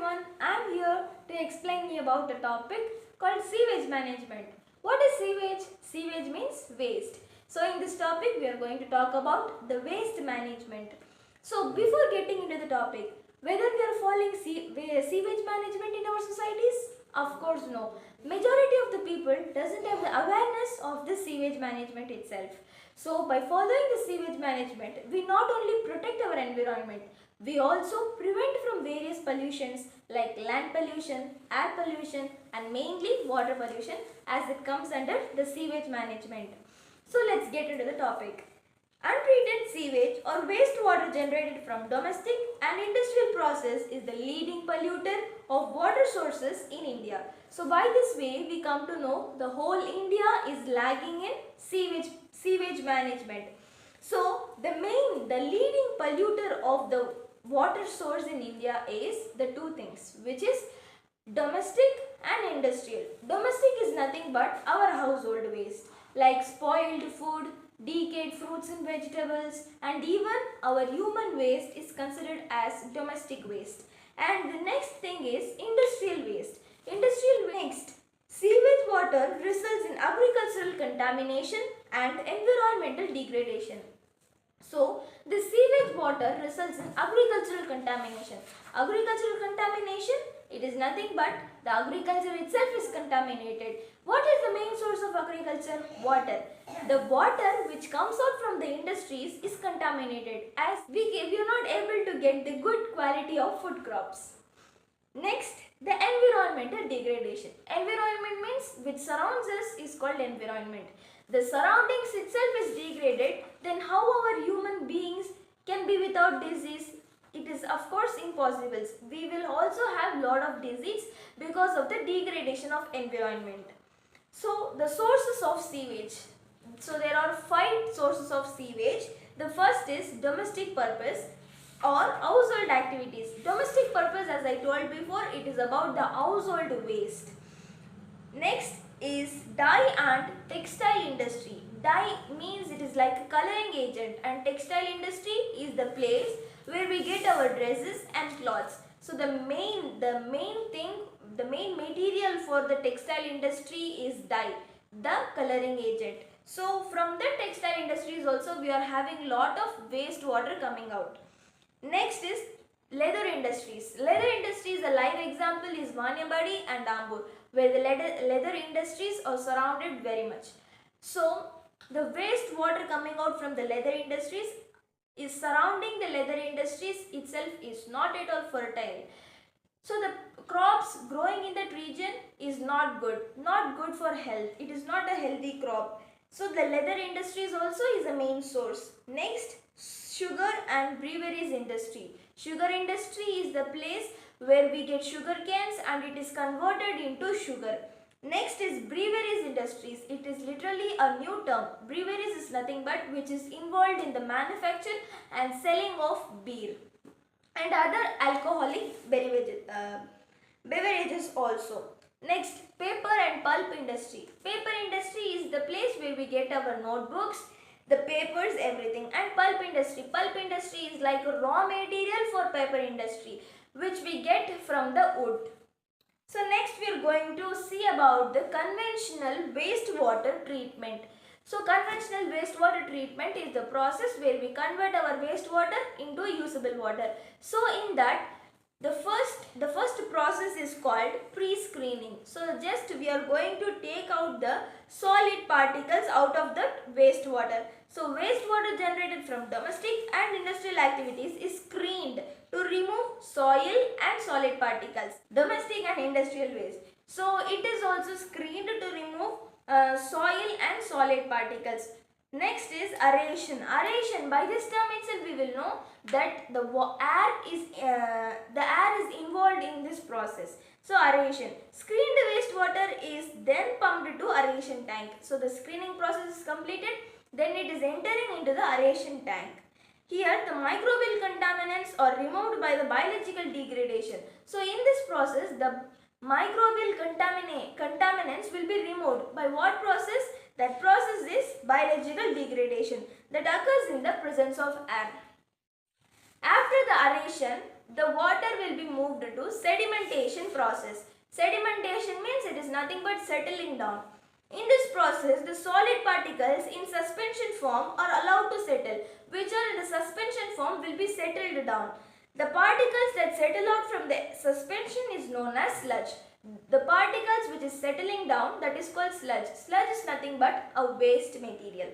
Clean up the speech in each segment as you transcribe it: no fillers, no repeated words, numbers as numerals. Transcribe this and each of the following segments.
everyone, I am here to explain you about a topic called sewage management. What is sewage? Sewage means waste. So in this topic we are going to talk about the waste management. So before getting into the topic, whether we are following sewage management in our societies? Of course no. Majority of the people doesn't have the awareness of the sewage management itself. So by following the sewage management, we not only protect our environment, we also prevent from various pollutions like land pollution, air pollution and mainly water pollution as it comes under the sewage management. So let's get into the topic. Untreated sewage or wastewater generated from domestic and industrial process is the leading polluter of water sources in India. So by this way we come to know the whole India is lagging in sewage management. So the leading polluter of the water source in India is the two things, which is domestic and industrial. Domestic is nothing but our household waste like spoiled food, decayed fruits and vegetables, and even our human waste is considered as domestic waste. And the next thing is industrial waste. Next, sewage water results in agricultural contamination and environmental degradation. So, the sewage water results in agricultural contamination. Agricultural contamination, it is nothing but the agriculture itself is contaminated. What is the main source of agriculture? Water. The water which comes out from the industries is contaminated as we are not able to get the good quality of food crops. Next, the environmental degradation. Environment means which surrounds us is called environment. The surroundings itself is degraded, then how our human beings can be without disease? It is of course impossible. We will also have lot of disease because of the degradation of environment. So the sources of sewage. So there are 5 sources of sewage. The first is domestic purpose or household activities. Domestic purpose, as I told before, it is about the household waste. Next is dye and textile industry. Dye means it is like a coloring agent, and textile industry is the place where we get our dresses and clothes. So the main material for the textile industry is dye, the coloring agent. So from the textile industries also we are having lot of wastewater coming out. Next is leather industries. Leather industries, a live example is Vanyabadi and Ambur, where the leather industries are surrounded very much. So the wastewater coming out from the leather industries is surrounding the leather industries itself is not at all fertile. So the crops growing in that region is not good for health. It is not a healthy crop. So the leather industries also is a main source. Next, sugar and breweries industry. Sugar industry is the place where we get sugar canes and it is converted into sugar. Next is breweries industries. It is literally a new term. Breweries is nothing but which is involved in the manufacture and selling of beer and other alcoholic beverages also. Next, paper and pulp industry. Paper industry is the place where we get our notebooks, the papers, everything. And pulp industry. Pulp industry is like a raw material for paper industry which we get from the wood. So next we are going to see about the conventional wastewater treatment. So conventional wastewater treatment is the process where we convert our wastewater into usable water. So in that the first process is called pre-screening. So just we are going to take out the solid particles out of the wastewater. So wastewater generated from domestic and industrial activities is screened to remove soil and solid particles. Domestic and industrial waste. So it is also screened to remove soil and solid particles. Next is aeration. Aeration, by this term itself we will know that the air is involved in this process. So aeration. Screened wastewater is then pumped to aeration tank. So the screening process is completed, then it is entering into the aeration tank. Here the microbial contaminants are removed by the biological degradation. So in this process the microbial contaminants will be removed. By what process? That process is biological degradation that occurs in the presence of air. After the aeration, the water will be moved moved to sedimentation process. Sedimentation means it is nothing but settling down. In this process, the solid particles in suspension form are allowed to settle, which are in the suspension form will be settled down. The particles that settle out from the suspension is known as sludge. The particles which is settling down, that is called sludge. Sludge is nothing but a waste material.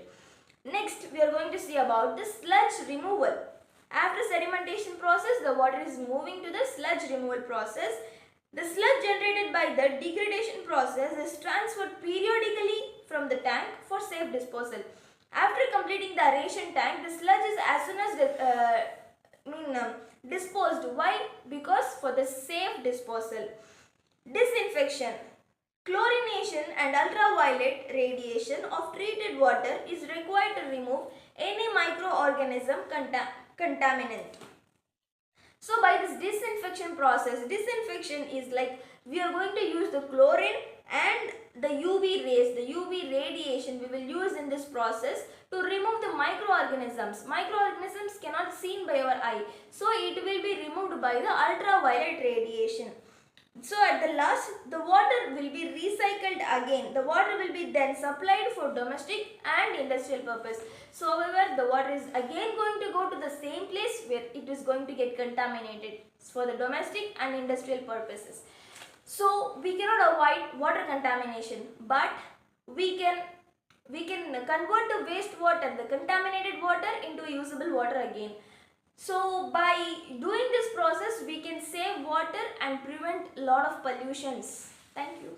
Next, we are going to see about the sludge removal. After sedimentation process, the water is moving to the sludge removal process. The sludge generated by the degradation process is transferred periodically from the tank for safe disposal. After completing the aeration tank, the sludge is as soon as disposed. Why? Because for the safe disposal. Disinfection. Chlorination and ultraviolet radiation of treated water is required to remove any microorganism contaminant. So by this disinfection process, disinfection is like we are going to use the chlorine and the UV rays, the UV radiation we will use in this process to remove the microorganisms. Microorganisms cannot seen by our eye, so it will be removed by the ultraviolet radiation. So at the last, the water will be recycled again. The water will be then supplied for domestic and industrial purpose. So however, the water is again going to go to the same place where it is going to get contaminated for the domestic and industrial purposes. So we cannot avoid water contamination, but we can convert the wastewater, the contaminated water, into usable water again. So by doing this process, we can save water and prevent a lot of pollutions. Thank you.